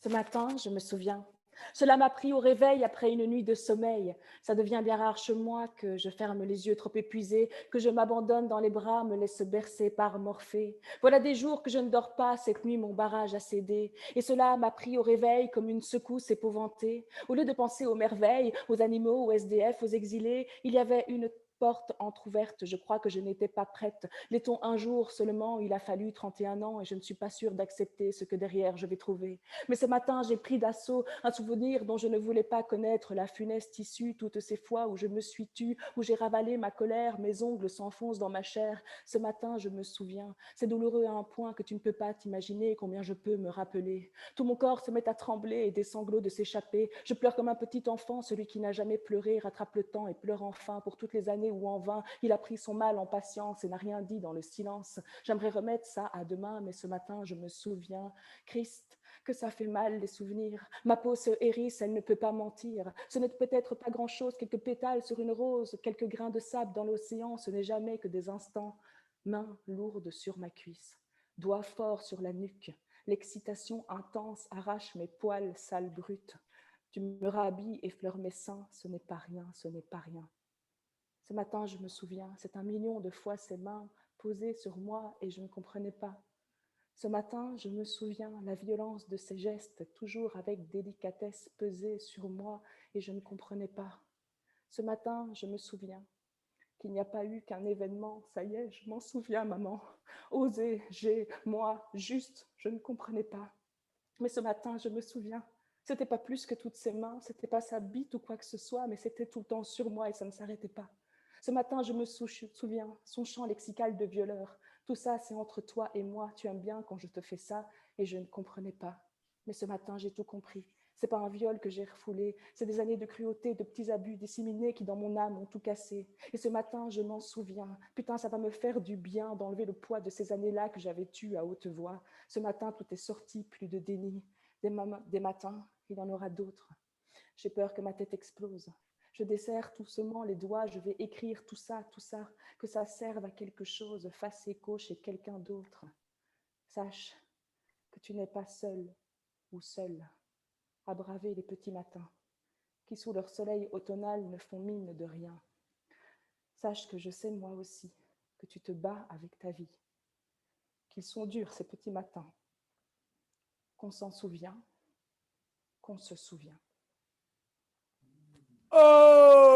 Ce matin, je me souviens. Cela m'a pris au réveil après une nuit de sommeil. Ça devient bien rare chez moi que je ferme les yeux trop épuisés, que je m'abandonne dans les bras, me laisse bercer par Morphée. Voilà des jours que je ne dors pas, cette nuit mon barrage a cédé. Et cela m'a pris au réveil comme une secousse épouvantée. Au lieu de penser aux merveilles, aux animaux, aux SDF, aux exilés, il y avait une porte entr'ouverte, je crois que je n'étais pas prête. L'est-on un jour seulement, il a fallu 31 ans et je ne suis pas sûre d'accepter ce que derrière je vais trouver. Mais ce matin, j'ai pris d'assaut un souvenir dont je ne voulais pas connaître la funeste issue, toutes ces fois où je me suis tue, où j'ai ravalé ma colère, mes ongles s'enfoncent dans ma chair. Ce matin, je me souviens. C'est douloureux à un point que tu ne peux pas t'imaginer combien je peux me rappeler. Tout mon corps se met à trembler et des sanglots de s'échapper. Je pleure comme un petit enfant, celui qui n'a jamais pleuré, rattrape le temps et pleure enfin pour toutes les années où en vain il a pris son mal en patience et n'a rien dit dans le silence. J'aimerais remettre ça à demain, mais ce matin, je me souviens. Christ, que ça fait mal les souvenirs. Ma peau se hérisse, elle ne peut pas mentir. Ce n'est peut-être pas grand-chose, quelques pétales sur une rose, quelques grains de sable dans l'océan, ce n'est jamais que des instants. Main lourde sur ma cuisse, doigt fort sur la nuque. L'excitation intense arrache mes poils sales brutes. Tu me rhabilles, effleures mes seins, ce n'est pas rien, ce n'est pas rien. Ce matin, je me souviens, c'est 1 million de fois ses mains posées sur moi et je ne comprenais pas. Ce matin, je me souviens la violence de ses gestes, toujours avec délicatesse pesée sur moi et je ne comprenais pas. Ce matin, je me souviens qu'il n'y a pas eu qu'un événement, ça y est, je m'en souviens, maman. Osé, j'ai, moi, juste, je ne comprenais pas. Mais ce matin, je me souviens, c'était pas plus que toutes ses mains, c'était pas sa bite ou quoi que ce soit, mais c'était tout le temps sur moi et ça ne s'arrêtait pas. Ce matin, je me souviens, son chant lexical de violeur. Tout ça, c'est entre toi et moi. Tu aimes bien quand je te fais ça et je ne comprenais pas. Mais ce matin, j'ai tout compris. C'est pas un viol que j'ai refoulé, c'est des années de cruauté, de petits abus disséminés qui, dans mon âme, ont tout cassé. Et ce matin, je m'en souviens. Putain, ça va me faire du bien d'enlever le poids de ces années-là que j'avais tues à haute voix. Ce matin, tout est sorti, plus de déni. Des matins, il y en aura d'autres. J'ai peur que ma tête explose. Je desserre doucement les doigts, je vais écrire tout ça, que ça serve à quelque chose, fasse écho chez quelqu'un d'autre. Sache que tu n'es pas seul ou seule à braver les petits matins, qui sous leur soleil automnal ne font mine de rien. Sache que je sais moi aussi que tu te bats avec ta vie, qu'ils sont durs ces petits matins, qu'on s'en souvient, qu'on se souvient. Oh!